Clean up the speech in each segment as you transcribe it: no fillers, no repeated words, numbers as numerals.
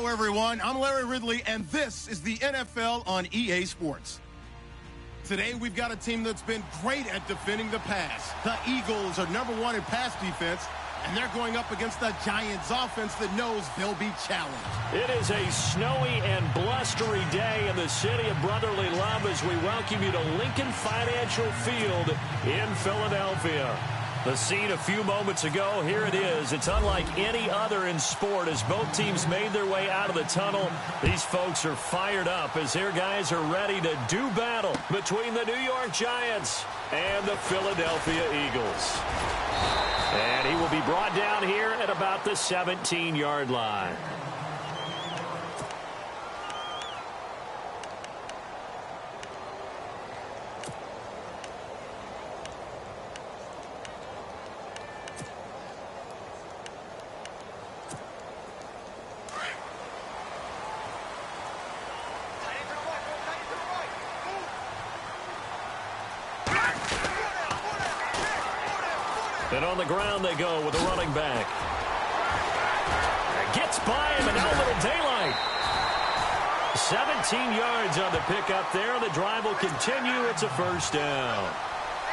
Hello, everyone. I'm Larry Ridley, and this is the NFL on EA Sports. Today, we've got a team that's been great at defending the pass. The Eagles are #1 in pass defense, and they're going up against the Giants offense that knows they'll be challenged. It is a snowy and blustery day in the city of brotherly love as we welcome you to Lincoln Financial Field in Philadelphia. The scene a few moments ago, here it is. It's unlike any other in sport as both teams made their way out of the tunnel. These folks are fired up as their guys are ready to do battle between the New York Giants and the Philadelphia Eagles. And he will be brought down here at about the 17-yard line. And on the ground they go with a running back. Gets by him, and now a little daylight. 17 yards on the pickup there. The drive will continue. It's a first down.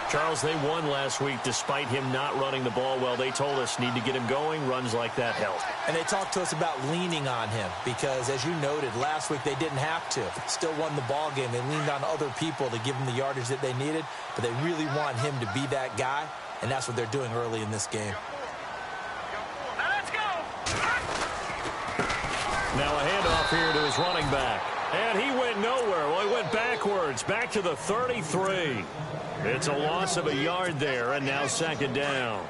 Charles, they won last week despite him not running the ball well. They told us need to get him going. Runs like that help. And they talked to us about leaning on him because, as you noted, last week they didn't have to. Still won the ball game. They leaned on other people to give them the yardage that they needed, but they really want him to be that guy. And that's what they're doing early in this game. Now let's go. Now a handoff here to his running back. And he went nowhere. Well, he went backwards, back to the 33. It's a loss of a yard there, and now second down.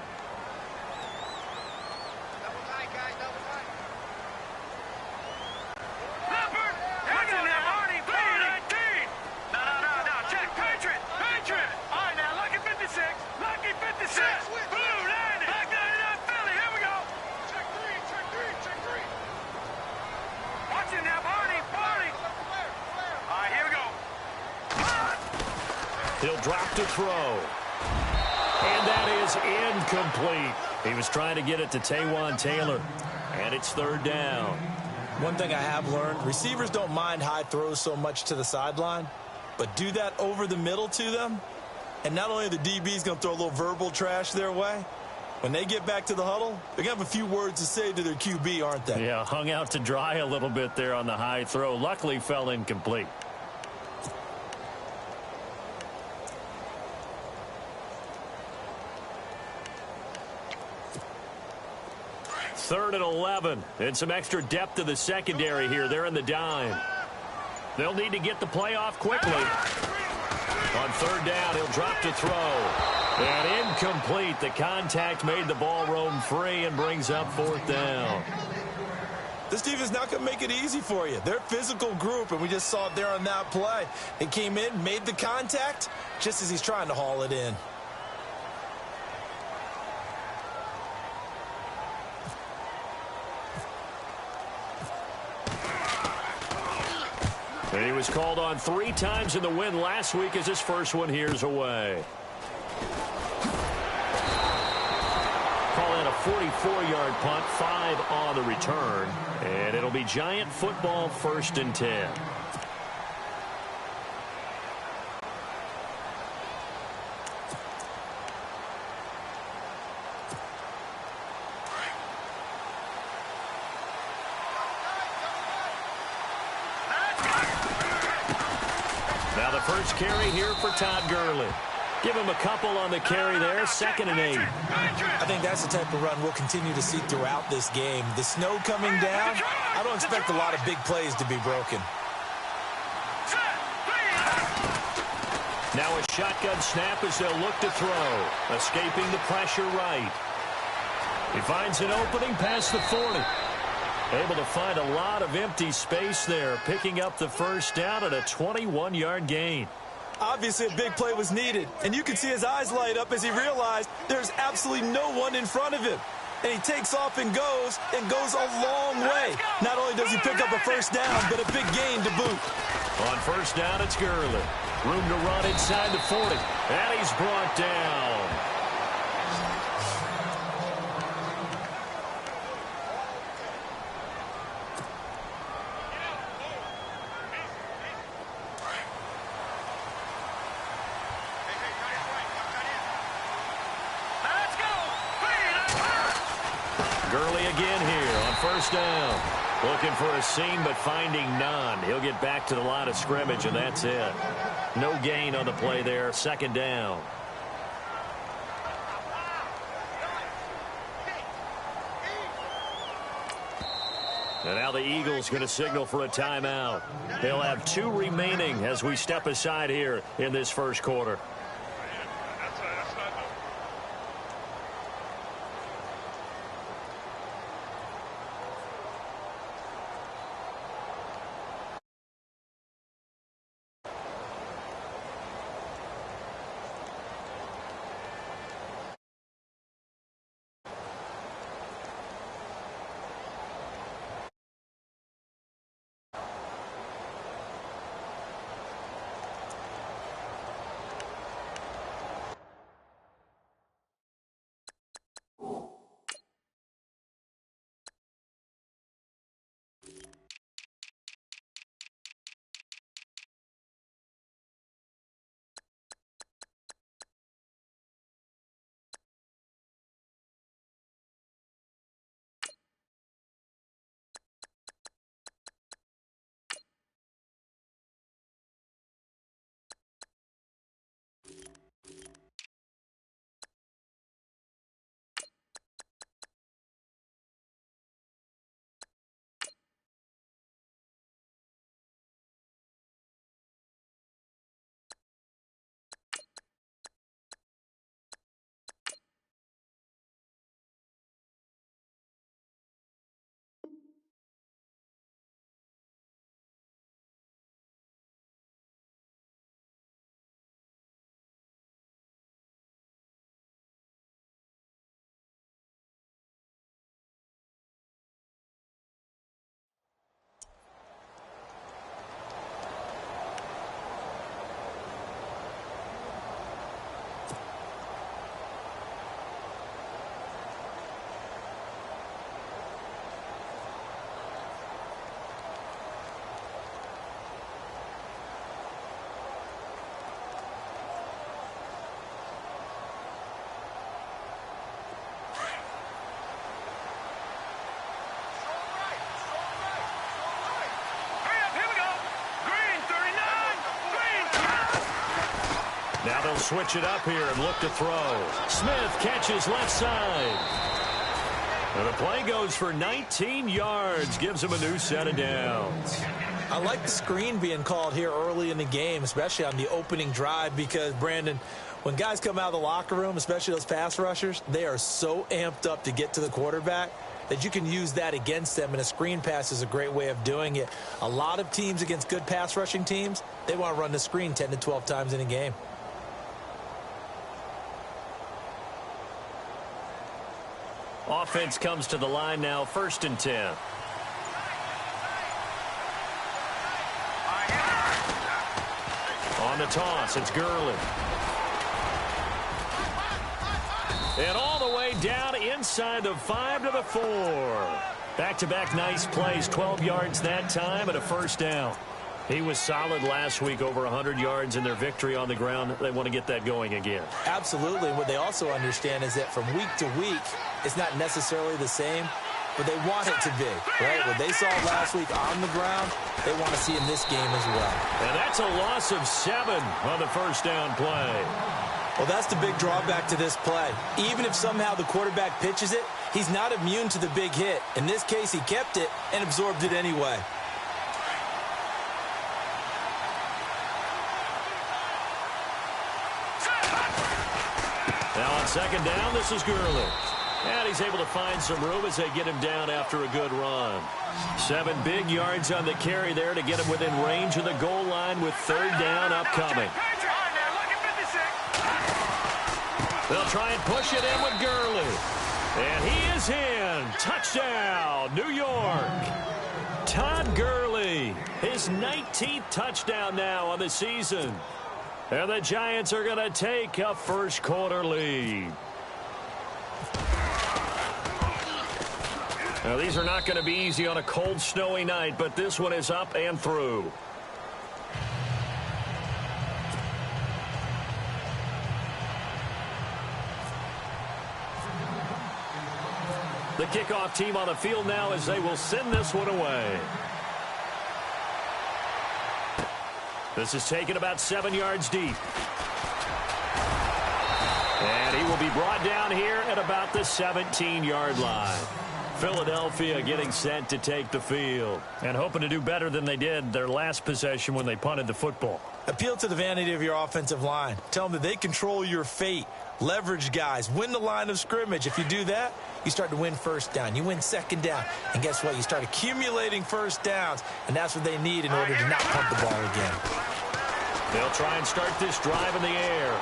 He'll drop to throw. And that is incomplete. He was trying to get it to Taywan Taylor. And it's third down. One thing I have learned, receivers don't mind high throws so much to the sideline, but do that over the middle to them, and not only are the DBs going to throw a little verbal trash their way, when they get back to the huddle, they're going to have a few words to say to their QB, aren't they? Yeah, hung out to dry a little bit there on the high throw. Luckily fell incomplete. Third and 11, and some extra depth to the secondary here. They're in the dime. They'll need to get the play off quickly. On third down, he'll drop to throw. And incomplete. The contact made the ball roam free and brings up fourth down. This defense is not going to make it easy for you. They're a physical group, and we just saw it there on that play. It came in, made the contact, just as he's trying to haul it in. And he was called on 3 times in the win last week as his first one here's away. Call in a 44-yard punt, 5 on the return. And it'll be Giant football, 1st and 10. First carry here for Todd Gurley. Give him a couple on the carry there, 2nd and 8. I think that's the type of run we'll continue to see throughout this game. The snow coming down, I don't expect a lot of big plays to be broken. Now a shotgun snap as they'll look to throw. Escaping the pressure right. He finds an opening past the 40. Able to find a lot of empty space there, picking up the first down at a 21-yard gain. Obviously, a big play was needed, and you can see his eyes light up as he realized there's absolutely no one in front of him. And he takes off and goes a long way. Not only does he pick up a first down, but a big gain to boot. On first down, it's Gurley. Room to run inside the 40. And he's brought down. Gurley again here on first down. Looking for a seam, but finding none. He'll get back to the line of scrimmage, and that's it. No gain on the play there. Second down. And now the Eagles going to signal for a timeout. They'll have 2 remaining as we step aside here in this first quarter. Now they'll switch it up here and look to throw. Smith catches left side. And the play goes for 19 yards. Gives him a new set of downs. I like the screen being called here early in the game, especially on the opening drive, because, Brandon, when guys come out of the locker room, especially those pass rushers, they are so amped up to get to the quarterback that you can use that against them, and a screen pass is a great way of doing it. A lot of teams against good pass rushing teams, they want to run the screen 10 to 12 times in a game. Offense comes to the line now, 1st and 10. On the toss, it's Gurley. And all the way down inside the 5 to the 4. Back-to-back nice plays, 12 yards that time and a first down. He was solid last week, over 100 yards in their victory on the ground. They want to get that going again. Absolutely. What they also understand is that from week to week, it's not necessarily the same, but they want it to be, right? What they saw last week on the ground, they want to see in this game as well. And that's a loss of 7 on the first down play. Well, that's the big drawback to this play. Even if somehow the quarterback pitches it, he's not immune to the big hit. In this case, he kept it and absorbed it anyway. Now on second down, this is Gurley. And he's able to find some room as they get him down after a good run. 7 big yards on the carry there to get him within range of the goal line with 3rd down upcoming. They'll try and push it in with Gurley. And he is in. Touchdown, New York. Todd Gurley, his 19th touchdown now on the season. And the Giants are going to take a first quarter lead. Now, these are not going to be easy on a cold, snowy night, but this one is up and through. The kickoff team on the field now as they will send this one away. This is taken about 7 yards deep. And he will be brought down here at about the 17-yard line. Philadelphia getting set to take the field and hoping to do better than they did their last possession when they punted the football. Appeal to the vanity of your offensive line. Tell them that they control your fate. Leverage guys. Win the line of scrimmage. If you do that, you start to win first down. You win second down. And guess what? You start accumulating first downs. And that's what they need in order to not punt the ball again. They'll try and start this drive in the air.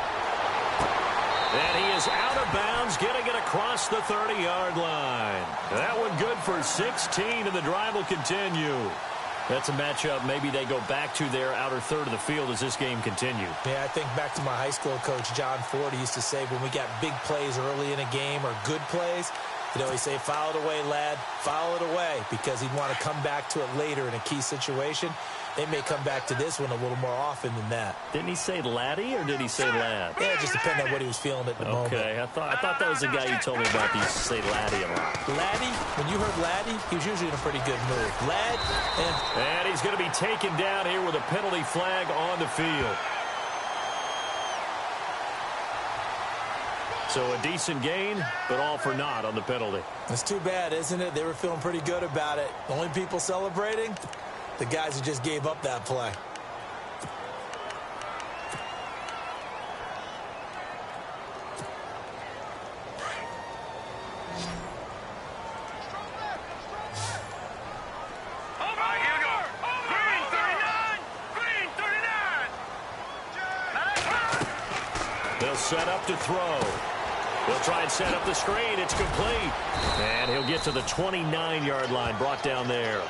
And he is out of bounds, getting it across the 30-yard line. That one good for 16, and the drive will continue. That's a matchup maybe they go back to their outer third of the field as this game continues. Yeah, I think back to my high school coach, John Ford. He used to say when we got big plays early in a game or good plays, you know, he'd say, foul it away, lad, foul it away, because he'd want to come back to it later in a key situation. They may come back to this one a little more often than that. Didn't he say laddie or did he say lad? Yeah, it just depended on what he was feeling at the moment. Okay, I thought that was the guy you told me about. He used to say laddie a lot. Laddie, when you heard laddie, he was usually in a pretty good mood. Lad, and he's going to be taken down here with a penalty flag on the field. So a decent gain, but all for naught on the penalty. It's too bad, isn't it? They were feeling pretty good about it. The only people celebrating, the guys who just gave up that play. They'll set up to throw. They'll try and set up the screen. It's complete. And he'll get to the 29-yard line, brought down there.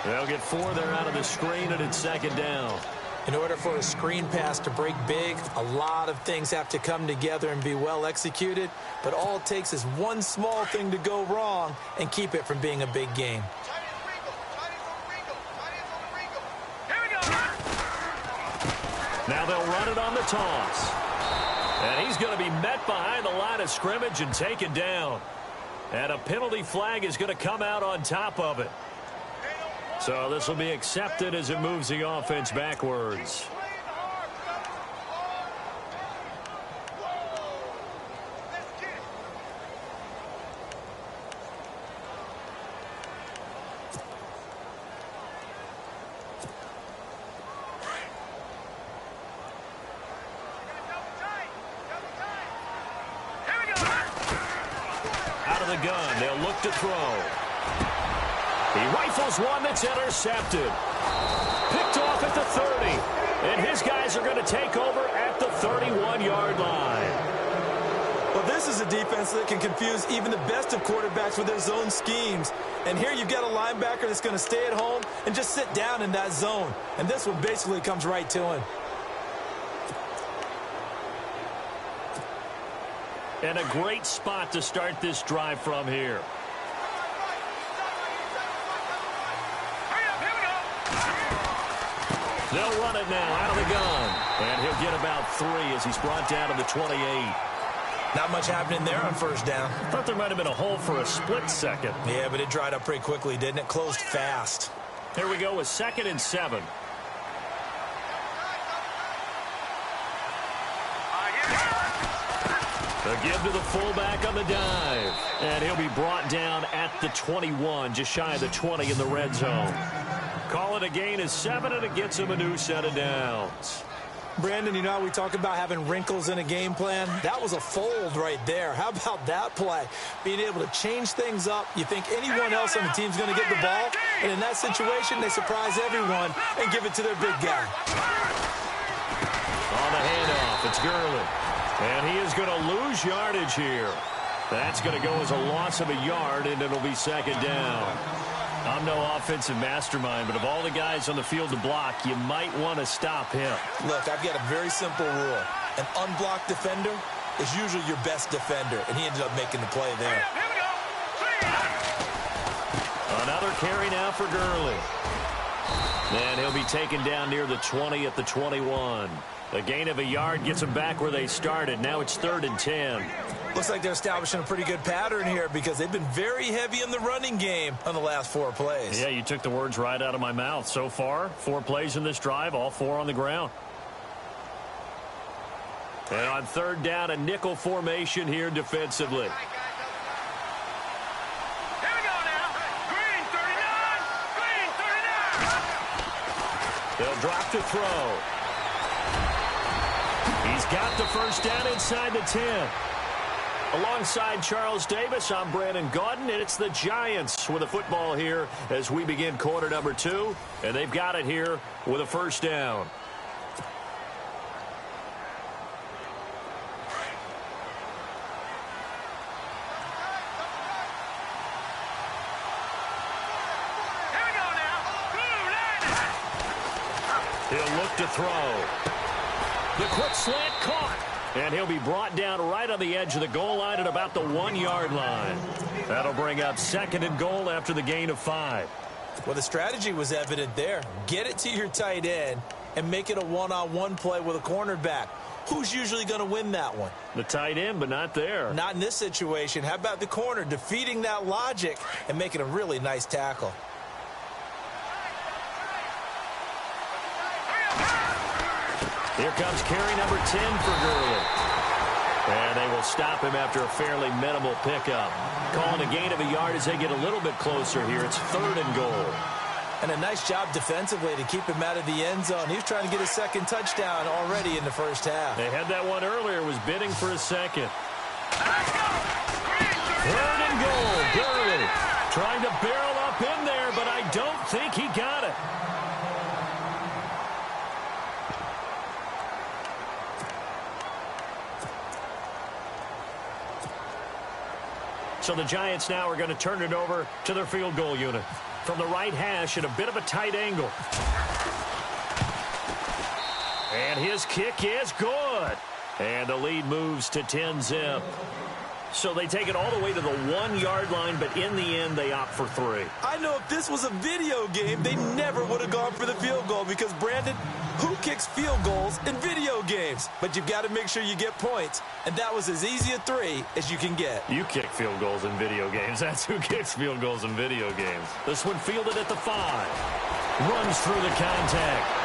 They'll get 4 there out of the screen, and it's second down. In order for a screen pass to break big, a lot of things have to come together and be well executed. But all it takes is one small thing to go wrong and keep it from being a big game. Now they'll run it on the toss. And he's going to be met behind the line of scrimmage and taken down. And a penalty flag is going to come out on top of it. So this will be accepted as it moves the offense backwards. Out of the gun, they'll look to throw. He rifles one that's intercepted. Picked off at the 30. And his guys are going to take over at the 31-yard line. Well, this is a defense that can confuse even the best of quarterbacks with their zone schemes. And here you've got a linebacker that's going to stay at home and just sit down in that zone. And this one basically comes right to him. And a great spot to start this drive from here. They'll run it now out of the gun. And he'll get about 3 as he's brought down to the 28. Not much happening there on first down. Thought there might have been a hole for a split second. Yeah, but it dried up pretty quickly, didn't it? Closed fast. Here we go with 2nd and 7. A give to the fullback on the dive. And he'll be brought down at the 21, just shy of the 20 in the red zone. Call it a gain of 7, and it gets him a new set of downs. Brandon, you know how we talk about having wrinkles in a game plan? That was a fold right there. How about that play? Being able to change things up. You think anyone else on the team's going to get the ball, and in that situation, they surprise everyone and give it to their big guy. On the handoff, it's Gurley. And he is going to lose yardage here. That's going to go as a loss of a yard, and it'll be second down. I'm no offensive mastermind, but of all the guys on the field to block, you might want to stop him. Look, I've got a very simple rule. An unblocked defender is usually your best defender, and he ended up making the play there. Another carry now for Gurley. And he'll be taken down near the 20 at the 21. A gain of a yard gets them back where they started. Now it's 3rd and 10. Looks like they're establishing a pretty good pattern here because they've been very heavy in the running game on the last 4 plays. Yeah, you took the words right out of my mouth. So far, 4 plays in this drive, all 4 on the ground. And on 3rd down, a nickel formation here defensively. They'll drop to throw. He's got the first down inside the 10. Alongside Charles Davis, I'm Brandon Gaudin, and it's the Giants with a football here as we begin quarter number 2. And they've got it here with a first down. He'll look to throw. The quick slant caught. And he'll be brought down right on the edge of the goal line at about the 1-yard line. That'll bring up 2nd and goal after the gain of 5. Well, the strategy was evident there. Get it to your tight end and make it a one-on-one play with a cornerback. Who's usually going to win that one? The tight end, but not there. Not in this situation. How about the corner defeating that logic and making a really nice tackle? Here comes carry number 10 for Gurley. And they will stop him after a fairly minimal pickup. Calling a gain of a yard as they get a little bit closer here. It's 3rd and goal. And a nice job defensively to keep him out of the end zone. He was trying to get his 2nd touchdown already in the first half. They had that one earlier, was bidding for a 2nd. 3rd and goal. Gurley trying to barrel up in there, but I don't think he got it. So the Giants now are going to turn it over to their field goal unit. From the right hash at a bit of a tight angle. And his kick is good. And the lead moves to 10-zip. So they take it all the way to the 1-yard line, but in the end, they opt for 3. I know if this was a video game, they never would have gone for the field goal because, Brandon, who kicks field goals in video games? But you've got to make sure you get points, and that was as easy a 3 as you can get. You kick field goals in video games. That's who kicks field goals in video games. This one fielded at the 5. Runs through the contact.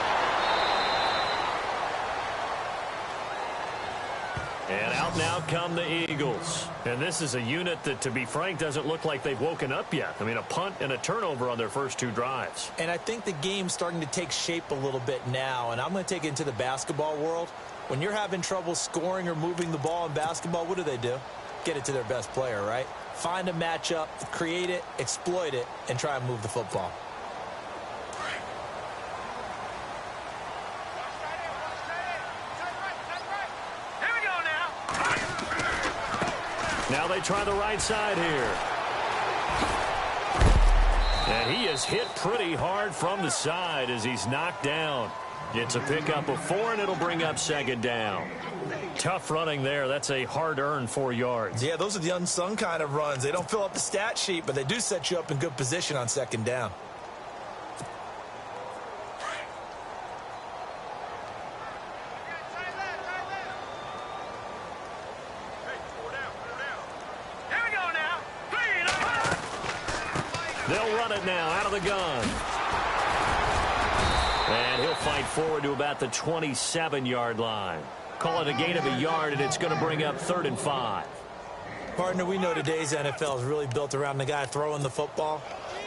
And out now come the Eagles. And this is a unit that, to be frank, doesn't look like they've woken up yet. I mean, a punt and a turnover on their first 2 drives. And I think the game's starting to take shape a little bit now. And I'm going to take it into the basketball world. When you're having trouble scoring or moving the ball in basketball, what do? Get it to their best player, right? Find a matchup, create it, exploit it, and try and move the football. Now they try the right side here. And he is hit pretty hard from the side as he's knocked down. It's a pickup of 4, and it'll bring up 2nd down. Tough running there. That's a hard-earned 4 yards. Yeah, those are the unsung kind of runs. They don't fill up the stat sheet, but they do set you up in good position on 2nd down. They'll run it now out of the gun. And he'll fight forward to about the 27-yard line. Call it a gain of a yard, and it's going to bring up 3rd and 5. Partner, we know today's NFL is really built around the guy throwing the football.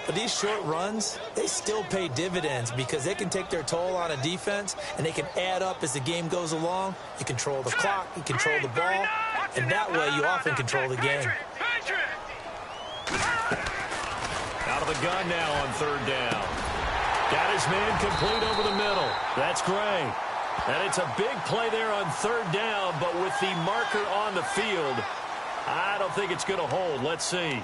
But these short runs, they still pay dividends because they can take their toll on a defense, and they can add up as the game goes along. You control the clock, you control the ball, and that way you often control the game. Out of the gun now on 3rd down. Got his man complete over the middle. That's great. And it's a big play there on 3rd down, but with the marker on the field, I don't think it's going to hold. Let's see.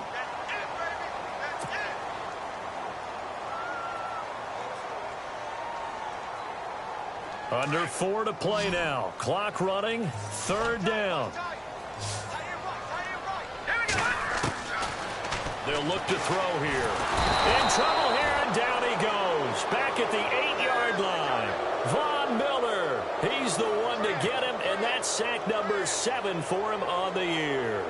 Under 4 to play now. Clock running. 3rd down. They'll look to throw here. In trouble here, and down he goes. Eagles back at the 8-yard line. Von Miller, he's the one to get him, and that's sack number 7 for him on the year.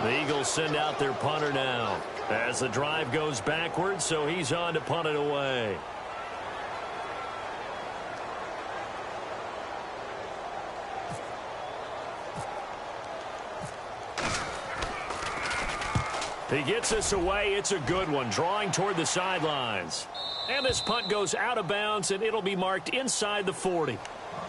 The Eagles send out their punter now as the drive goes backwards, so he's on to punt it away. He gets this away. It's a good one, drawing toward the sidelines. And this punt goes out of bounds, and it'll be marked inside the 40.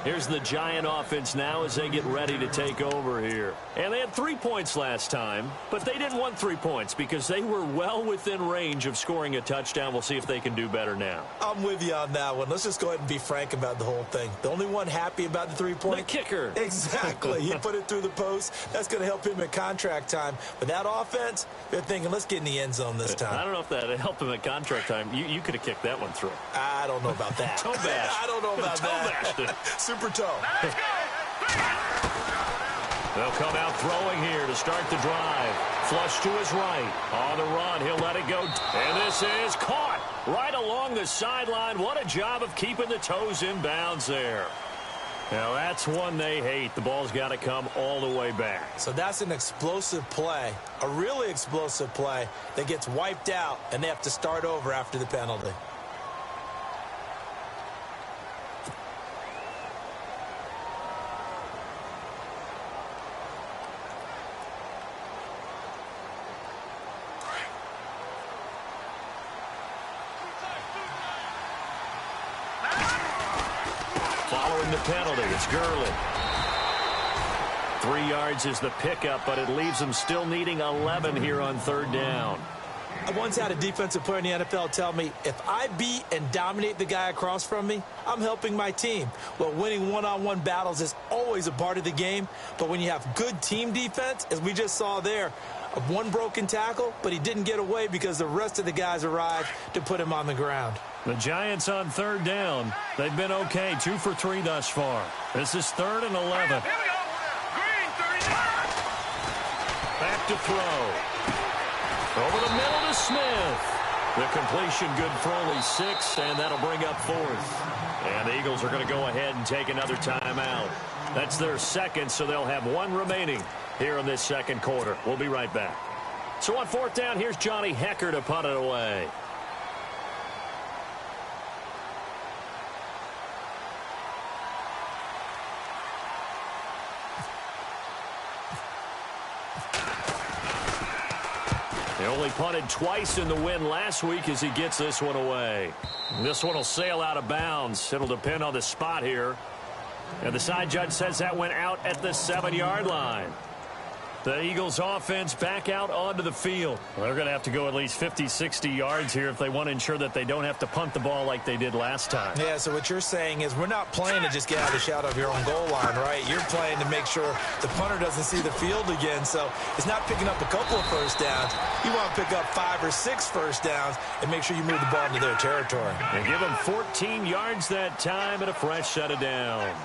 Here's the Giant offense now as they get ready to take over here. And they had 3 points last time, but they didn't want 3 points because they were well within range of scoring a touchdown. We'll see if they can do better now. I'm with you on that one. Let's just go ahead and be frank about the whole thing. The only one happy about the 3-point? The kicker. Exactly. He put it through the post. That's going to help him at contract time. But that offense, they're thinking, let's get in the end zone this time. I don't know if that helped him at contract time. You could have kicked that one through. I don't know about that. Toe bash. I don't know about that. Toe bashed. Super toe. They'll come out throwing here to start the drive. Flush to his right. On the run, he'll let it go. And this is caught right along the sideline. What a job of keeping the toes in bounds there. Now, that's one they hate. The ball's got to come all the way back. So that's an explosive play, a really explosive play that gets wiped out, and they have to start over after the penalty. Following the penalty, it's Gurley. 3 yards is the pickup, but it leaves them still needing 11 here on 3rd down. I once had a defensive player in the NFL tell me, if I beat and dominate the guy across from me, I'm helping my team. Well, winning one-on-one battles is always a part of the game, but when you have good team defense, as we just saw there, one broken tackle, but he didn't get away because the rest of the guys arrived to put him on the ground. The Giants on 3rd down. They've been okay, 2 for 3 thus far. This is 3rd and 11. Back to throw. Over the middle to Smith. The completion good for only 6, and that'll bring up 4th. And the Eagles are going to go ahead and take another timeout. That's their 2nd, so they'll have 1 remaining here in this 2nd quarter. We'll be right back. So on 4th down, here's Johnny Hecker to punt it away. They only punted twice in the win last week as he gets this one away. This one will sail out of bounds. It'll depend on the spot here. And the side judge says that went out at the 7-yard line. The Eagles offense back out onto the field. Well, they're going to have to go at least 50, 60 yards here if they want to ensure that they don't have to punt the ball like they did last time. Yeah, so what you're saying is we're not playing to just get out of the shadow of your own goal line, right? You're playing to make sure the punter doesn't see the field again. So it's not picking up a couple of first downs. You want to pick up 5 or 6 first downs and make sure you move the ball into their territory. And give them 14 yards that time and a fresh set of downs.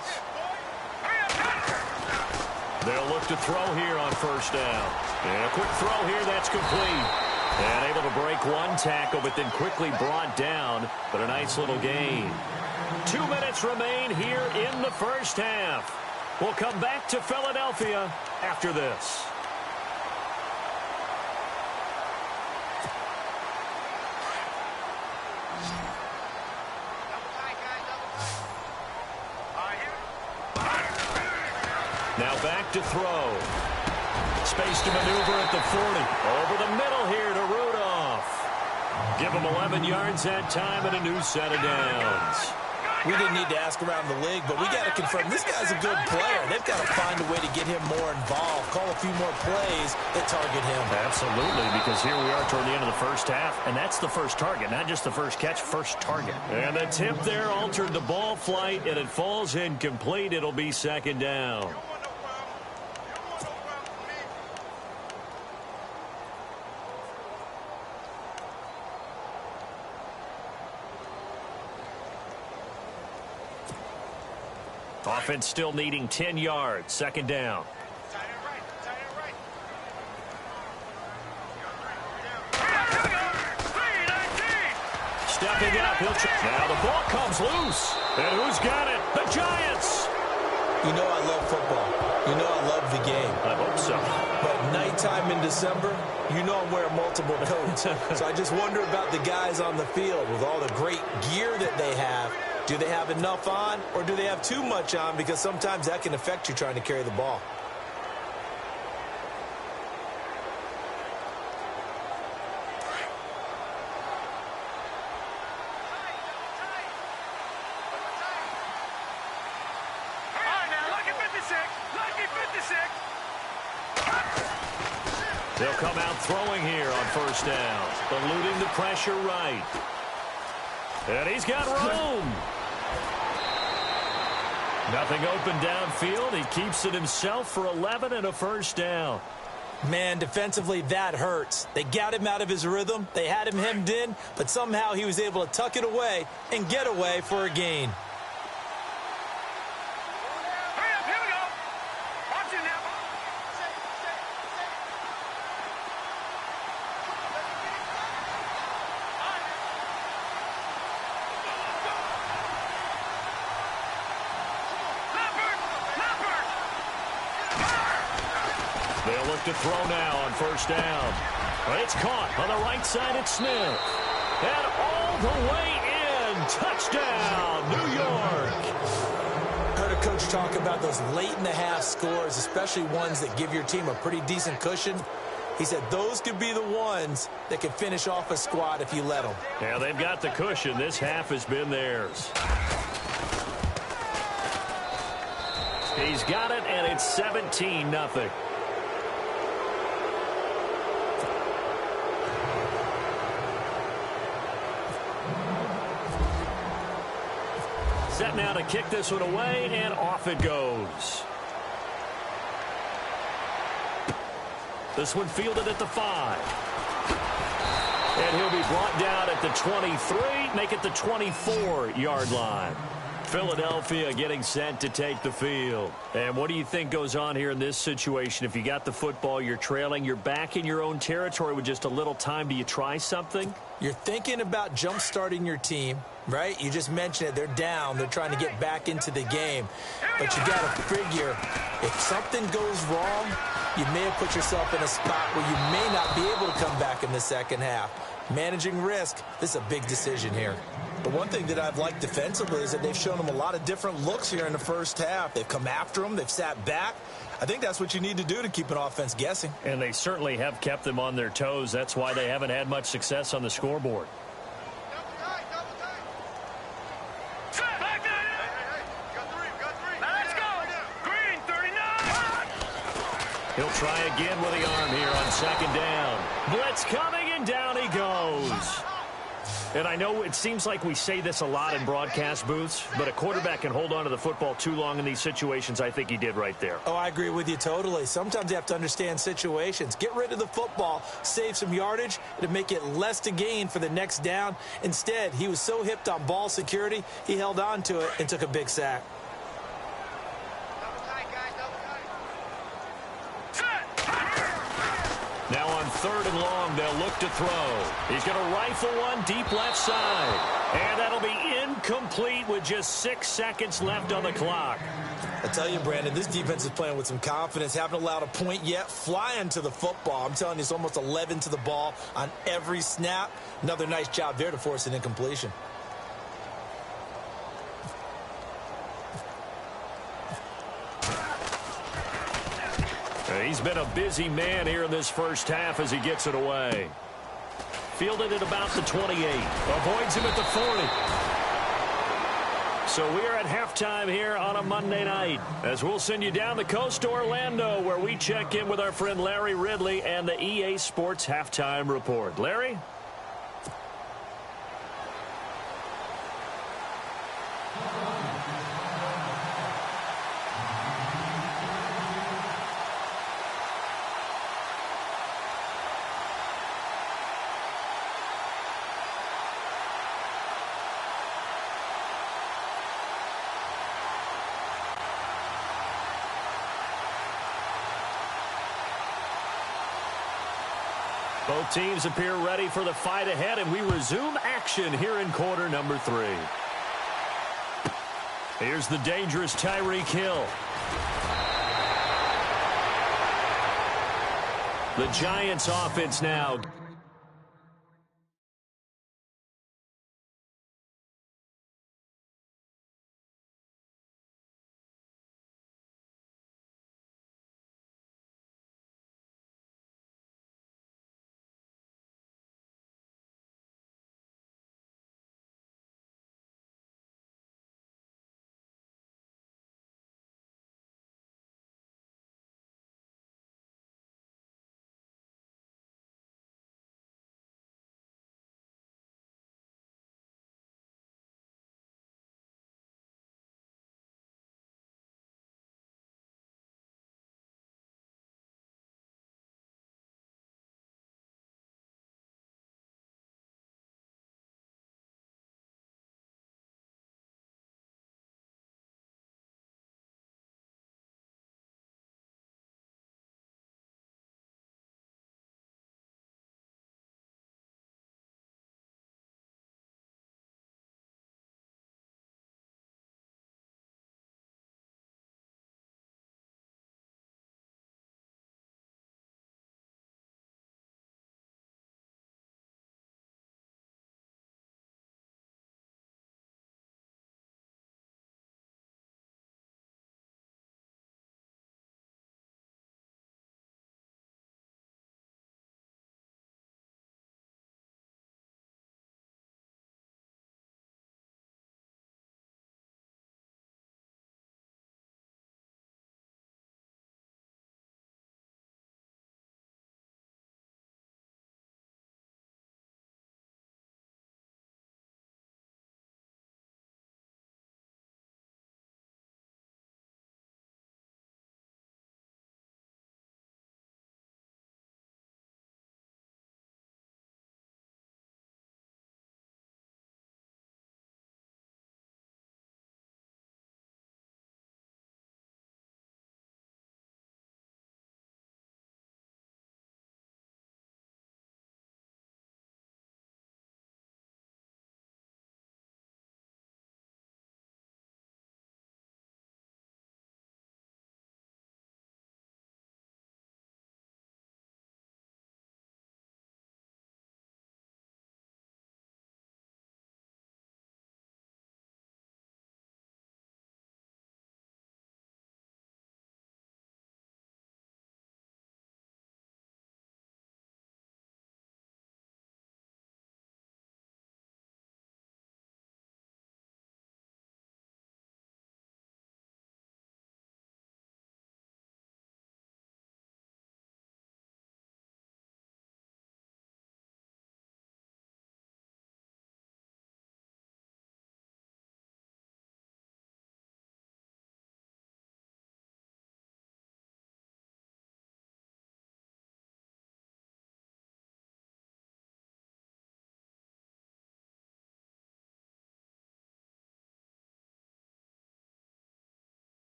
They'll look to throw here on 1st down. And a quick throw here, that's complete. And able to break 1 tackle, but then quickly brought down. But a nice little gain. 2 minutes remain here in the 1st half. We'll come back to Philadelphia after this. Now back to throw. Space to maneuver at the 40. Over the middle here to Rudolph. Give him 11 yards that time and a new set of downs. We didn't need to ask around the league, but we got to confirm this guy's a good player. They've got to find a way to get him more involved, call a few more plays that target him. Absolutely, because here we are toward the end of the 1st half, and that's the first target, not just the first catch, first target. And the tip there altered the ball flight, and it falls incomplete. It'll be 2nd down. Offense still needing 10 yards. 2nd down. stepping up. Now the ball comes loose. And who's got it? The Giants. You know I love football. You know I love the game. I hope so. But nighttime in December, you know I'm wearing multiple coats. So I just wonder about the guys on the field with all the great gear that they have. Do they have enough on, or do they have too much on? Because sometimes that can affect you trying to carry the ball. They'll come out throwing here on first down, eluding the pressure right. And he's got room. Nothing open downfield. He keeps it himself for 11 and a first down. Man, defensively, that hurts. They got him out of his rhythm. They had him hemmed in, but somehow he was able to tuck it away and get away for a gain. They'll look to throw now on first down. But it's caught on the right side at Smith. And all the way in. Touchdown, New York. Heard a coach talk about those late-in-the-half scores, especially ones that give your team a pretty decent cushion. He said those could be the ones that can finish off a squad if you let them. Yeah, they've got the cushion. This half has been theirs. He's got it, and it's 17-0. Set now to kick this one away, and off it goes. This one fielded at the 5. And he'll be brought down at the 23, make it the 24-yard line. Philadelphia getting set to take the field. And what do you think goes on here in this situation? If you got the football, you're trailing, you're back in your own territory with just a little time. Do you try something? You're thinking about jump-starting your team, right? You just mentioned it. They're down. They're trying to get back into the game. But you got to figure, if something goes wrong, you may have put yourself in a spot where you may not be able to come back in the second half. Managing risk, this is a big decision here. But one thing that I've liked defensively is that they've shown them a lot of different looks here in the first half. They've come after them. They've sat back. I think that's what you need to do to keep an offense guessing. And they certainly have kept them on their toes. That's why they haven't had much success on the scoreboard. He'll try again with the arm here on second down. Blitz coming, and down he goes. And I know it seems like we say this a lot in broadcast booths, but a quarterback can hold on to the football too long in these situations. I think he did right there. Oh, I agree with you totally. Sometimes you have to understand situations. Get rid of the football, save some yardage, to make it less to gain for the next down. Instead, he was so hipped on ball security, he held on to it and took a big sack. Now on third and long, they'll look to throw. He's going to rifle one deep left side. And that'll be incomplete with just 6 seconds left on the clock. I tell you, Brandon, this defense is playing with some confidence. Haven't allowed a point yet. Flying to the football. I'm telling you, it's almost 11 to the ball on every snap. Another nice job there to force an incompletion. He's been a busy man here in this first half as he gets it away. Fielded at about the 28. Avoids him at the 40. So we are at halftime here on a Monday night, as we'll send you down the coast to Orlando, where we check in with our friend Larry Ridley and the EA Sports Halftime Report. Larry? Both teams appear ready for the fight ahead, and we resume action here in quarter number 3. Here's the dangerous Tyreek Hill. The Giants offense now.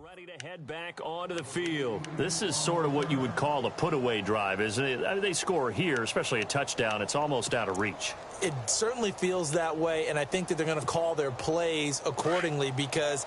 Ready to head back onto the field. This is sort of what you would call a put-away drive, isn't it? I mean, they score here, especially a touchdown. It's almost out of reach. It certainly feels that way, and I think that they're going to call their plays accordingly, because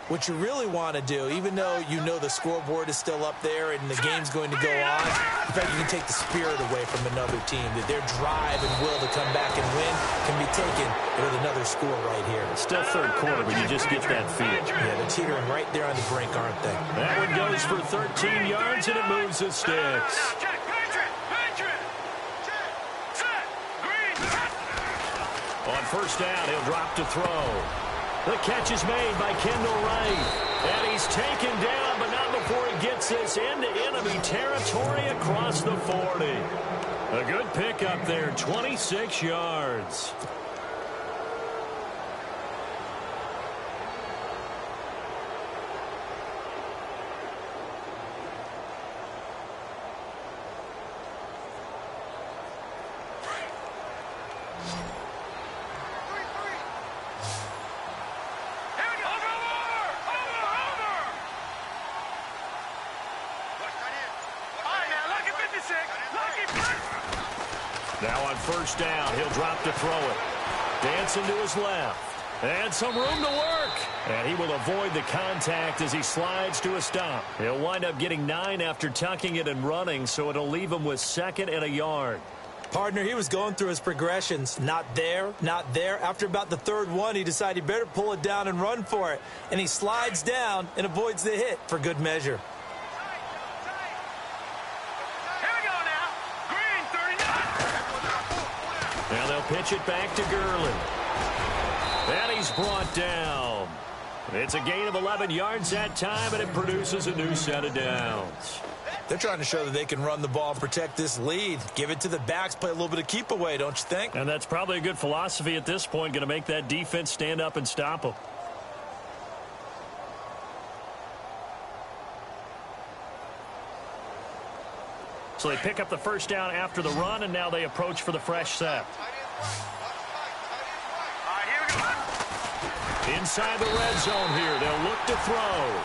what you really want to do, even though you know the scoreboard is still up there and the game's going to go on, in fact, you can take the spirit away from another team, that their drive and will to come back and win can be taken with another score right here. It's still third quarter, but you just get that feel. Yeah, they're teetering right there on the brink, aren't they? That one goes for 13 yards, and it moves the sticks. On first down, he'll drop to throw. The catch is made by Kendall Wright. And he's taken down, but not before he gets this into enemy territory across the 40. A good pickup there, 26 yards. Now on first down, he'll drop to throw it. Dancing to his left. And some room to work. And he will avoid the contact as he slides to a stop. He'll wind up getting 9 after tucking it and running, so it'll leave him with 2nd and a yard. Partner, he was going through his progressions. Not there, not there. After about the 3rd one, he decided he better pull it down and run for it. And he slides down and avoids the hit for good measure. Now they'll pitch it back to Gurley. And he's brought down. It's a gain of 11 yards that time, and it produces a new set of downs. They're trying to show that they can run the ball and protect this lead. Give it to the backs, play a little bit of keep away, don't you think? And that's probably a good philosophy at this point, going to make that defense stand up and stop them. So they pick up the first down after the run, and now they approach for the fresh set. Inside the red zone here, they'll look to throw.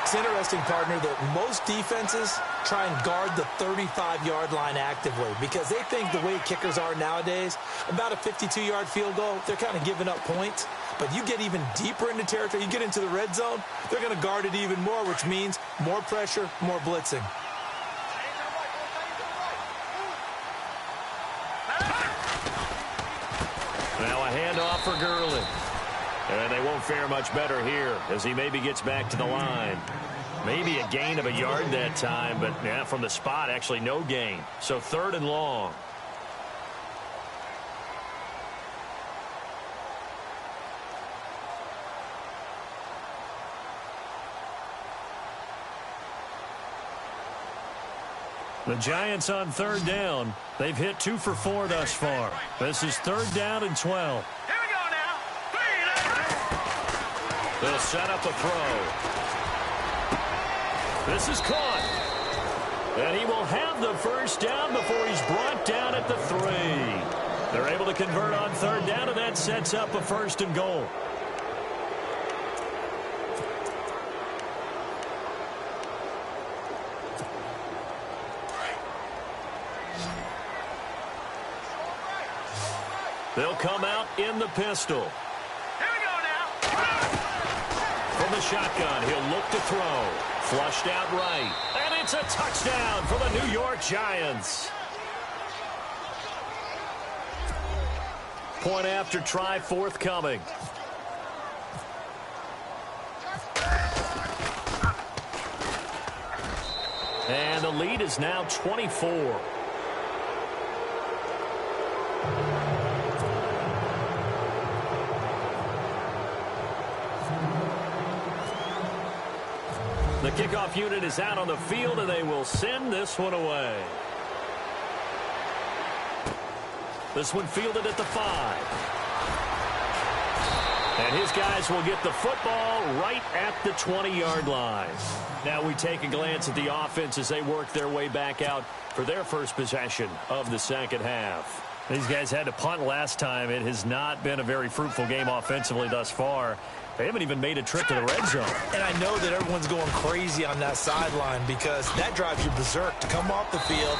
It's interesting, partner, that most defenses try and guard the 35-yard line actively because they think the way kickers are nowadays, about a 52-yard field goal, they're kind of giving up points. But you get even deeper into territory, you get into the red zone, they're going to guard it even more, which means more pressure, more blitzing. Now a handoff for Gurley. And they won't fare much better here as he maybe gets back to the line. Maybe a gain of a yard that time, but yeah, from the spot, actually no gain. So 3rd and long. The Giants on 3rd down. They've hit 2 for 4 thus far. This is 3rd down and 12. They'll set up a throw. This is caught. And he will have the first down before he's brought down at the 3. They're able to convert on 3rd down, and that sets up a 1st and goal. They'll come out in the pistol. From the shotgun, he'll look to throw. Flushed out right. And it's a touchdown for the New York Giants. Point after try forthcoming. And the lead is now 24. The kickoff unit is out on the field, and they will send this one away. This one fielded at the 5. And his guys will get the football right at the 20-yard line. Now we take a glance at the offense as they work their way back out for their first possession of the second half. These guys had to punt last time. It has not been a very fruitful game offensively thus far. They haven't even made a trip to the red zone. And I know that everyone's going crazy on that sideline because that drives you berserk to come off the field,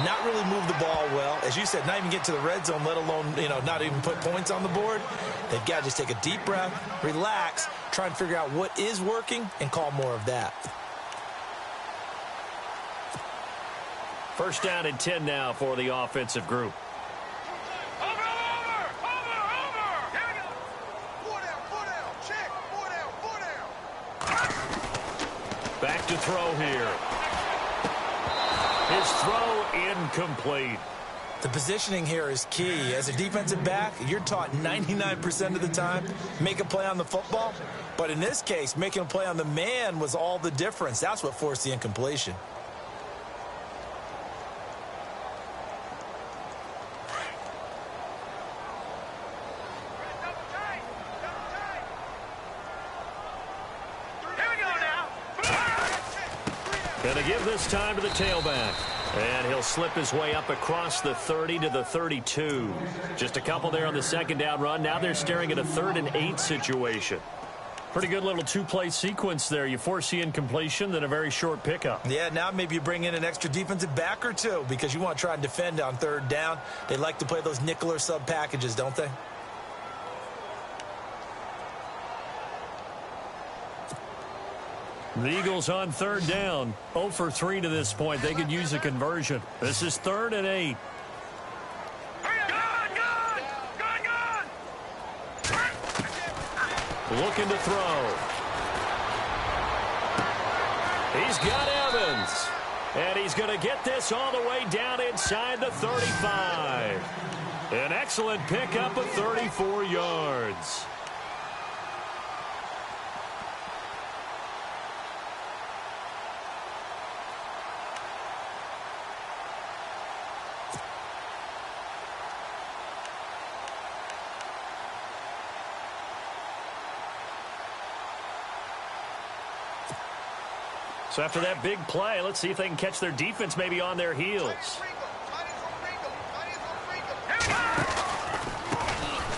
not really move the ball well. As you said, not even get to the red zone, let alone, not even put points on the board. They've got to just take a deep breath, relax, try and figure out what is working, and call more of that. First down and 10 now for the offensive group. Back to throw here. His throw incomplete. The positioning here is key. As a defensive back, you're taught 99% of the time, make a play on the football. But in this case, making a play on the man was all the difference. That's what forced the incompletion. Going to give this time to the tailback. And he'll slip his way up across the 30 to the 32. Just a couple there on the second down run. Now they're staring at a 3rd and 8 situation. Pretty good little two-play sequence there. You force the incompletion, then a very short pickup. Yeah, now maybe you bring in an extra defensive back or two because you want to try and defend on 3rd down. They like to play those nickel or sub packages, don't they? The Eagles on 3rd down. 0 for 3 to this point. They could use a conversion. This is 3rd and 8. Looking to throw. He's got Evans. And he's going to get this all the way down inside the 35. An excellent pickup of 34 yards. So after that big play, let's see if they can catch their defense maybe on their heels.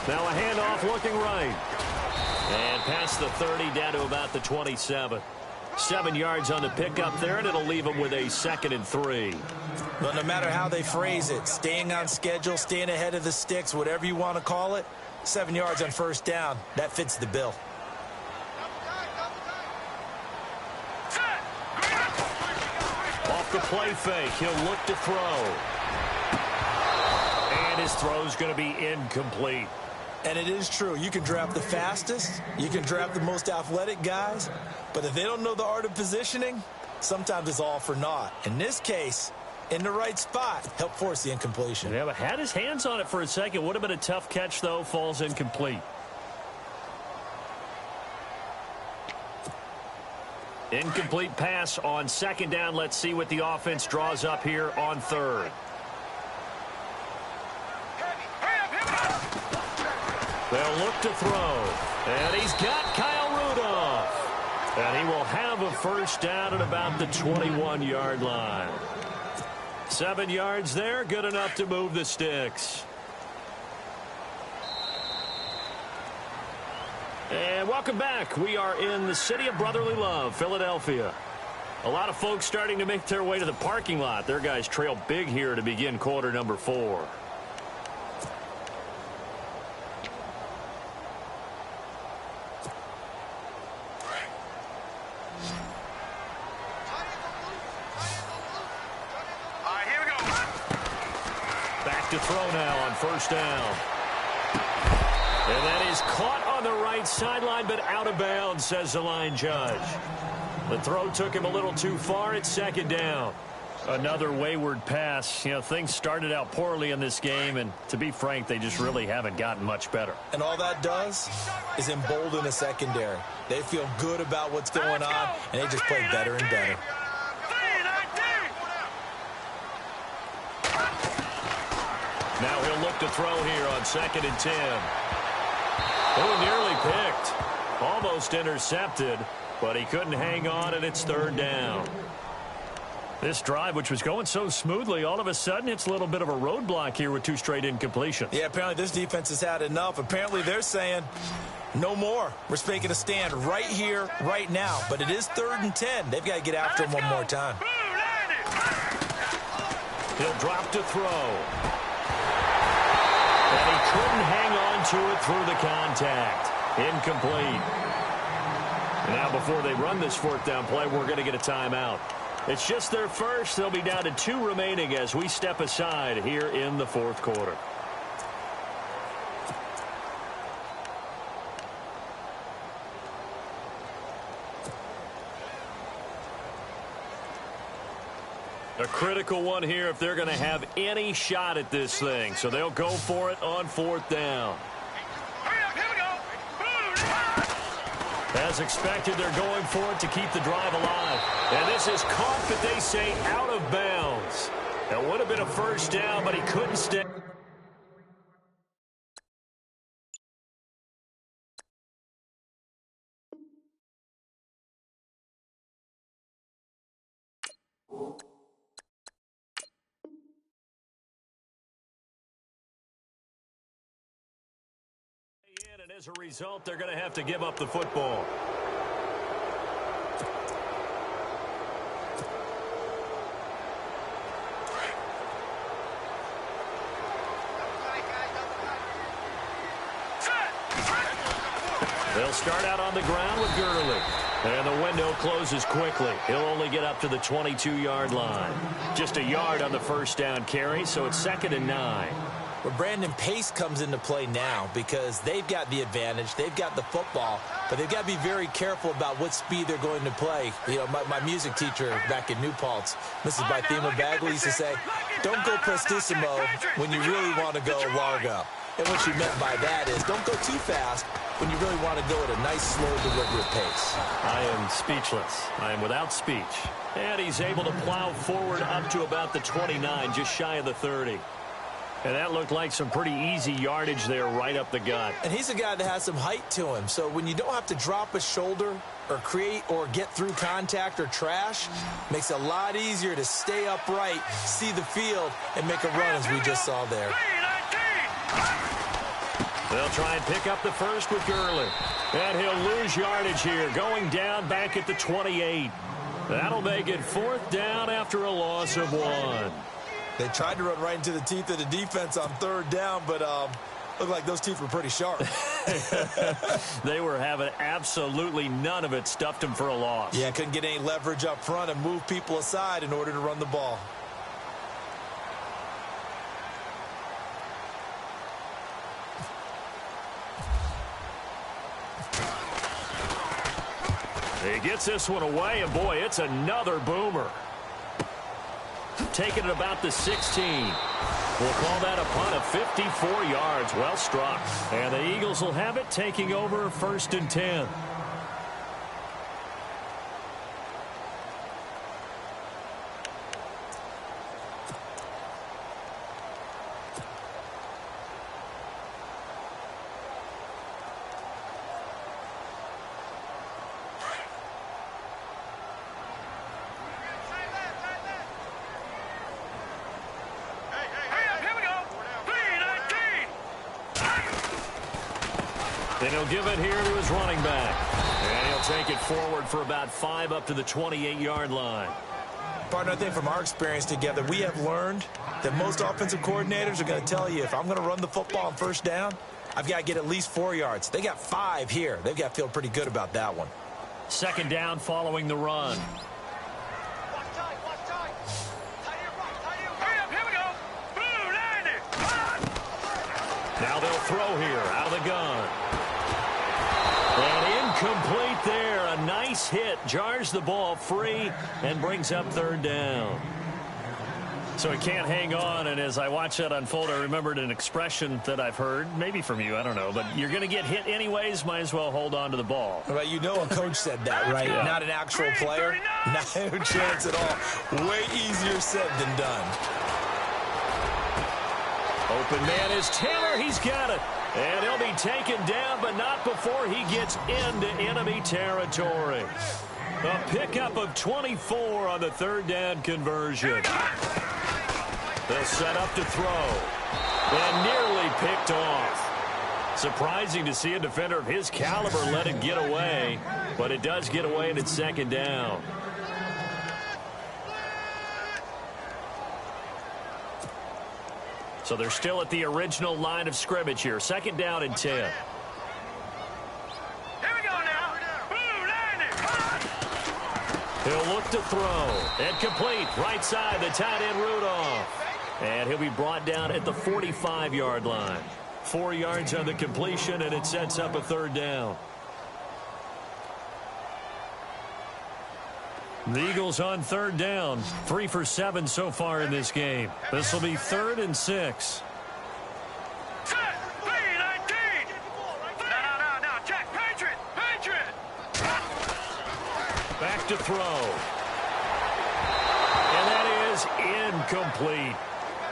Now a handoff looking right. And past the 30 down to about the 27. 7 yards on the pickup there, and it'll leave them with a 2nd and 3. Well, no matter how they phrase it, staying on schedule, staying ahead of the sticks, whatever you want to call it, 7 yards on 1st down, that fits the bill. The play fake. He'll look to throw. And his throw's going to be incomplete. And it is true. You can draft the fastest. You can draft the most athletic guys. But if they don't know the art of positioning, sometimes it's all for naught. In this case, in the right spot, help force the incompletion. Yeah, but had his hands on it for a second. Would have been a tough catch, though. Falls incomplete. Incomplete pass on 2nd down. Let's see what the offense draws up here on 3rd. They'll look to throw. And he's got Kyle Rudolph. And he will have a 1st down at about the 21-yard line. 7 yards there, good enough to move the sticks. And welcome back. We are in the city of brotherly love, Philadelphia. A lot of folks starting to make their way to the parking lot. Their guys trail big here to begin quarter number 4. Back to throw now on 1st down. And that is caught on the right sideline, but out of bounds, says the line judge. The throw took him a little too far. It's 2nd down. Another wayward pass. Things started out poorly in this game, and to be frank, they just really haven't gotten much better. And all that does is embolden a secondary. They feel good about what's going on, and they just play better and better. Now he'll look to throw here on 2nd and 10. Oh, nearly picked. Almost intercepted, but he couldn't hang on, and it's 3rd down. This drive, which was going so smoothly, all of a sudden it's a little bit of a roadblock here with 2 straight incompletions. Yeah, apparently this defense has had enough. Apparently they're saying no more. We're making a stand right here, right now. But it is 3rd and 10. They've got to get after him one more time. He'll drop to throw. And he couldn't hang on to it through the contact. Incomplete. Now before they run this 4th down play, we're going to get a timeout. It's just their first. They'll be down to 2 remaining as we step aside here in the 4th quarter. A critical one here if they're going to have any shot at this thing. So they'll go for it on 4th down. As expected, they're going for it to keep the drive alive. And this is caught, but they say out of bounds. That would have been a 1st down, but he couldn't stay. And as a result, they're going to have to give up the football. They'll start out on the ground with Gurley. And the window closes quickly. He'll only get up to the 22-yard line. Just a yard on the 1st down carry, so it's 2nd and 9. Well, Brandon, pace comes into play now because they've got the advantage. They've got the football, but they've got to be very careful about what speed they're going to play. You know, my music teacher back in New Paltz, Mrs. Bythema Bagley, used to say, don't go prestissimo when you really want to go largo. And what she meant by that is don't go too fast when you really want to go at a nice, slow, deliberate pace. I am speechless. I am without speech. And he's able to plow forward up to about the 29, just shy of the 30. And that looked like some pretty easy yardage there right up the gut. And he's a guy that has some height to him. So when you don't have to drop a shoulder or create or get through contact or trash, makes it a lot easier to stay upright, see the field, and make a run as we just saw there. They'll try and pick up the first with Gurley. And he'll lose yardage here, going down back at the 28. That'll make it 4th down after a loss of 1. They tried to run right into the teeth of the defense on 3rd down, but looked like those teeth were pretty sharp. They were having absolutely none of it. Stuffed them for a loss. Yeah, couldn't get any leverage up front and move people aside in order to run the ball. He gets this one away, and boy, it's another boomer. Taking it about the 16. We'll call that a punt of 54 yards. Well struck. And the Eagles will have it, taking over 1st and 10. Then he'll give it here to his running back. And he'll take it forward for about 5 up to the 28-yard line. Partner, I think from our experience together, we have learned that most offensive coordinators are going to tell you, if I'm going to run the football on 1st down, I've got to get at least 4 yards. They got 5 here. They've got to feel pretty good about that one. 2nd down following the run. Now they'll throw here out of the gun. And incomplete there. A nice hit. Jars the ball free and brings up 3rd down. So he can't hang on. And as I watch that unfold, I remembered an expression that I've heard, maybe from you, I don't know. But you're going to get hit anyways, might as well hold on to the ball. Well, you know a coach said that, right? Yeah. Not an actual player. No chance at all. Way easier said than done. Open man is Taylor. He's got it. And he'll be taken down, but not before he gets into enemy territory. A pickup of 24 on the third down conversion. They'll set up to throw. And nearly picked off. Surprising to see a defender of his caliber let it get away, but it does get away and it's second down. So they're still at the original line of scrimmage here. Second down and 10. Here we go now. Boom, He'll look to throw. And complete. Right side, the tight end Rudolph. And he'll be brought down at the 45-yard line. 4 yards on the completion, and it sets up a third down. The Eagles on third down. 3 for 7 so far in this game. This will be 3rd and 6. Set, 3-19. No, check. Patriot. Back to throw. And that is incomplete.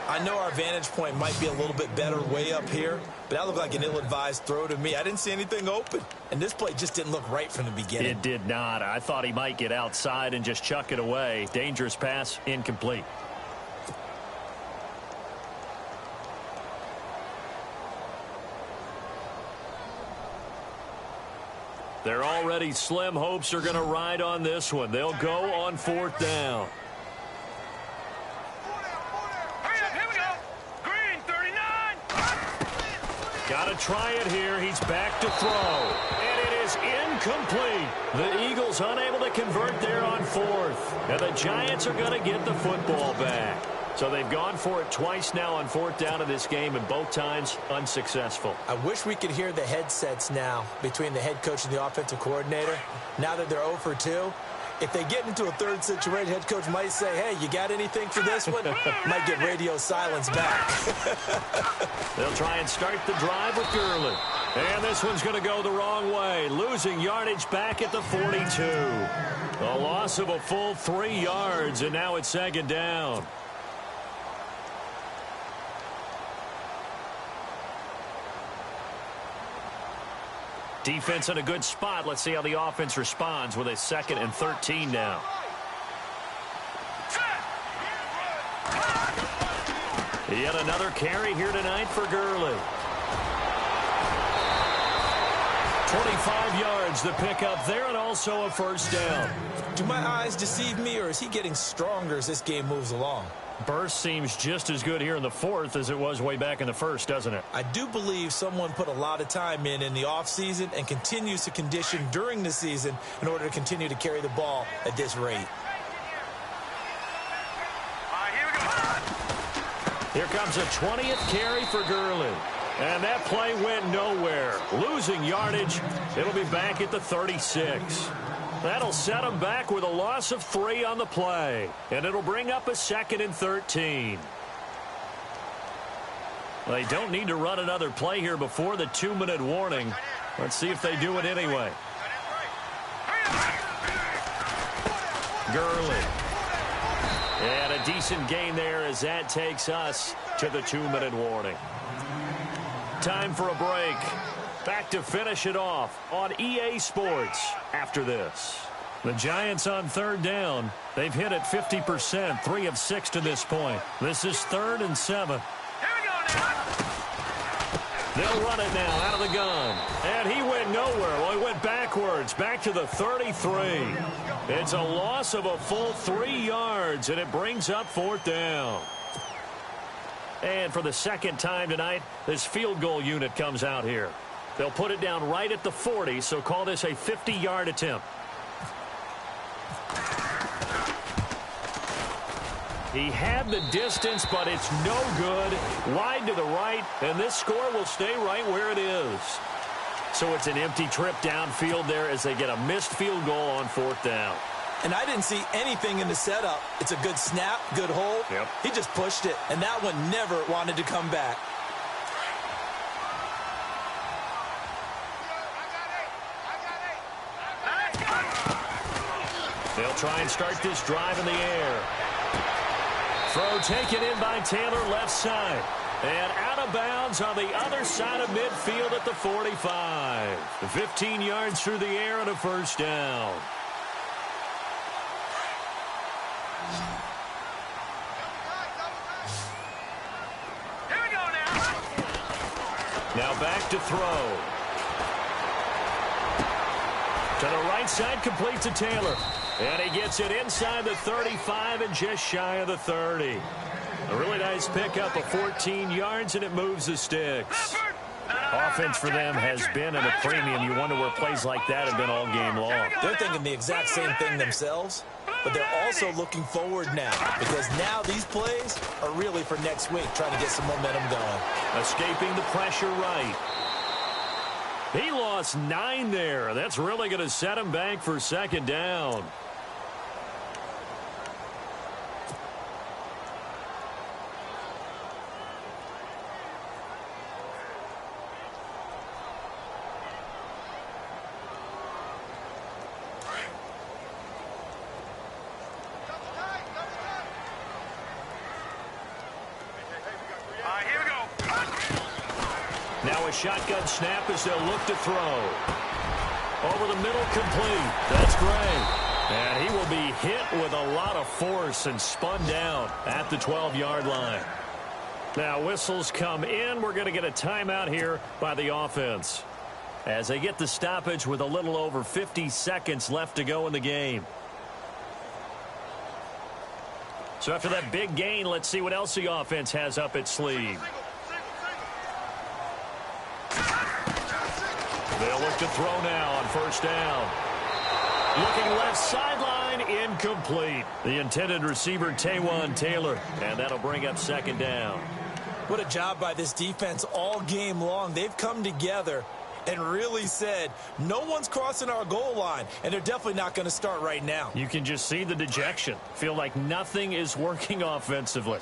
I know our vantage point might be a little bit better way up here, but that looked like an ill-advised throw to me. I didn't see anything open, and this play just didn't look right from the beginning. It did not. I thought he might get outside and just chuck it away. Dangerous pass, incomplete. Their already slim hopes are going to ride on this one. They'll go on 4th down. Got to try it here. He's back to throw. And it is incomplete. The Eagles unable to convert there on 4th. And the Giants are going to get the football back. So they've gone for it twice now on 4th down in this game, and both times unsuccessful. I wish we could hear the headsets now between the head coach and the offensive coordinator. Now that they're 0 for 2. If they get into a third situation, head coach might say, hey, you got anything for this one? Might get radio silence back. They'll try and start the drive with Gurley. And this one's going to go the wrong way. Losing yardage back at the 42. A loss of a full 3 yards, and now it's second down. Defense in a good spot. Let's see how the offense responds with a 2nd and 13 now. Yet another carry here tonight for Gurley. 25 yards the pickup there, and also a first down. Do my eyes deceive me, or is he getting stronger as this game moves along? Burst seems just as good here in the 4th as it was way back in the 1st, doesn't it? I do believe someone put a lot of time in the offseason and continues to condition during the season in order to continue to carry the ball at this rate. Here comes a 20th carry for Gurley. And that play went nowhere. Losing yardage. It'll be back at the 36. That'll set them back with a loss of 3 on the play. And it'll bring up a 2nd and 13. They don't need to run another play here before the 2-minute warning. Let's see if they do it anyway. Gurley. And a decent gain there as that takes us to the 2-minute warning. Time for a break. Back to finish it off on EA Sports after this. The Giants on 3rd down. They've hit it 50%, 3 of 6 to this point. This is 3rd and 7. They'll run it now out of the gun. And he went nowhere. Well, he went backwards, back to the 33. It's a loss of a full 3 yards, and it brings up 4th down. And for the 2nd time tonight, this field goal unit comes out here. They'll put it down right at the 40, so call this a 50-yard attempt. He had the distance, but it's no good. Wide to the right, and this score will stay right where it is. So it's an empty trip downfield there as they get a missed field goal on 4th down. And I didn't see anything in the setup. It's a good snap, good hold. Yep. He just pushed it, and that one never wanted to come back. They'll try and start this drive in the air. Throw taken in by Taylor left side. And out of bounds on the other side of midfield at the 45. 15 yards through the air and a first down. Now back to throw. To the right side, complete to Taylor. And he gets it inside the 35 and just shy of the 30. A really nice pickup of 14 yards, and it moves the sticks. Offense for them has been at a premium. You wonder where plays like that have been all game long. They're thinking the exact same thing themselves, but they're also looking forward now because now these plays are really for next week, trying to get some momentum going. Escaping the pressure right. He lost 9 there. That's really going to set him back for second down. Now a shotgun snap as they'll look to throw. Over the middle, complete. That's great. And he will be hit with a lot of force and spun down at the 12-yard line. Now whistles come in. We're going to get a timeout here by the offense as they get the stoppage with a little over 50 seconds left to go in the game. So after that big gain, let's see what else the offense has up its sleeve. They'll look to throw now on first down. Looking left sideline, incomplete. The intended receiver, Taywan Taylor, and that'll bring up second down. What a job by this defense all game long. They've come together and really said, no one's crossing our goal line, and they're definitely not going to start right now. You can just see the dejection. Feel like nothing is working offensively.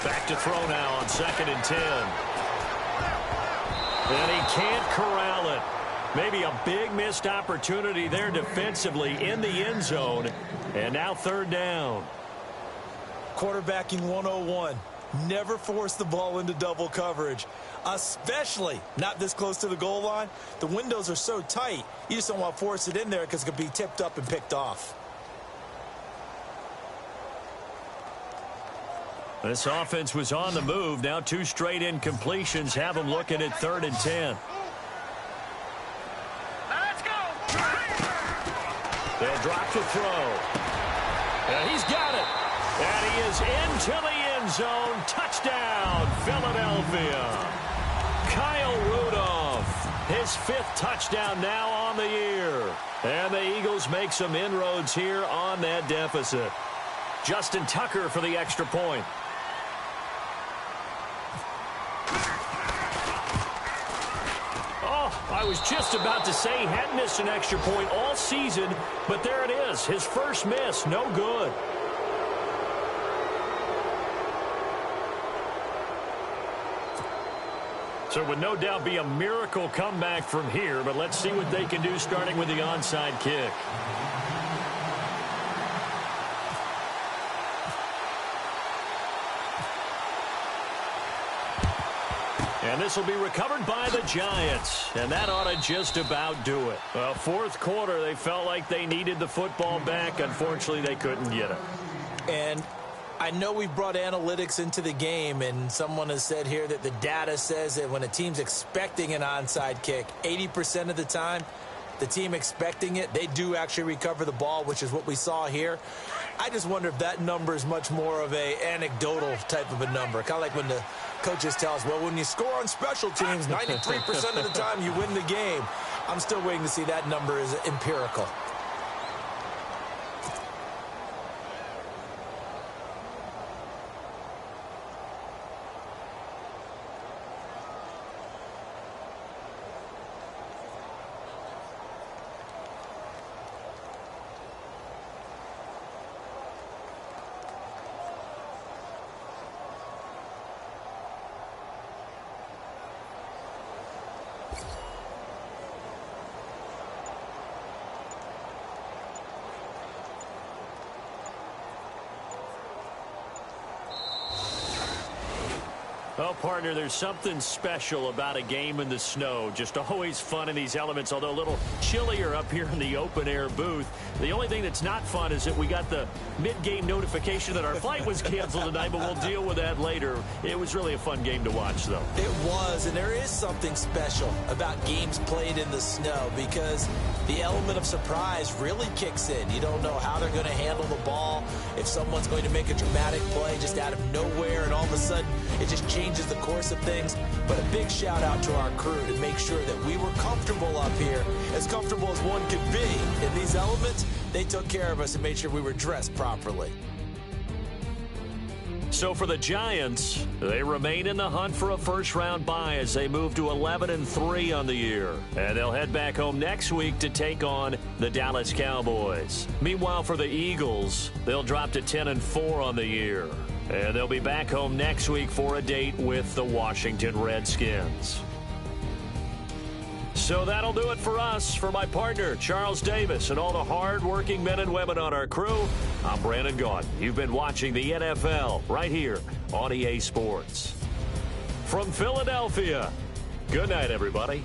Back to throw now on 2nd and 10. And he can't corral it. Maybe a big missed opportunity there defensively in the end zone. And now 3rd down. Quarterbacking 101. Never force the ball into double coverage, especially not this close to the goal line. The windows are so tight, you just don't want to force it in there because it could be tipped up and picked off. This offense was on the move. Now 2 straight incompletions have them looking at 3rd and 10. Let's go. They'll drop to throw. And he's got it. And he is into the end zone. Touchdown, Philadelphia. Kyle Rudolph, his 5th touchdown now on the year. And the Eagles make some inroads here on that deficit. Justin Tucker for the extra point. I was just about to say he hadn't missed an extra point all season, but there it is. His first miss, no good. So it would no doubt be a miracle comeback from here, but let's see what they can do starting with the onside kick. And this will be recovered by the Giants. And that ought to just about do it. Well, 4th quarter, they felt like they needed the football back. Unfortunately, they couldn't get it. And I know we brought analytics into the game, and someone has said here that the data says that when a team's expecting an onside kick, 80% of the time, the team expecting it, they do actually recover the ball, which is what we saw here. I just wonder if that number is much more of a anecdotal type of a number. Kind of like when the coaches tell us, well, when you score on special teams, 93% of the time you win the game. I'm still waiting to see that number is empirical. Oh, partner, there's something special about a game in the snow. Just always fun in these elements, although a little chillier up here in the open-air booth. The only thing that's not fun is that we got the mid-game notification that our flight was canceled tonight, but we'll deal with that later. It was really a fun game to watch, though. It was, and there is something special about games played in the snow because the element of surprise really kicks in. You don't know how they're going to handle the ball, if someone's going to make a dramatic play just out of nowhere, and all of a sudden it just changes the course of things. But a big shout out to our crew to make sure that we were comfortable up here, as comfortable as one could be. In these elements, they took care of us and made sure we were dressed properly. So for the Giants, they remain in the hunt for a first-round bye as they move to 11-3 on the year. And they'll head back home next week to take on the Dallas Cowboys. Meanwhile, for the Eagles, they'll drop to 10-4 on the year. And they'll be back home next week for a date with the Washington Redskins. So that'll do it for us. For my partner, Charles Davis, and all the hard-working men and women on our crew, I'm Brandon Gaudin. You've been watching the NFL right here on EA Sports. From Philadelphia, good night, everybody.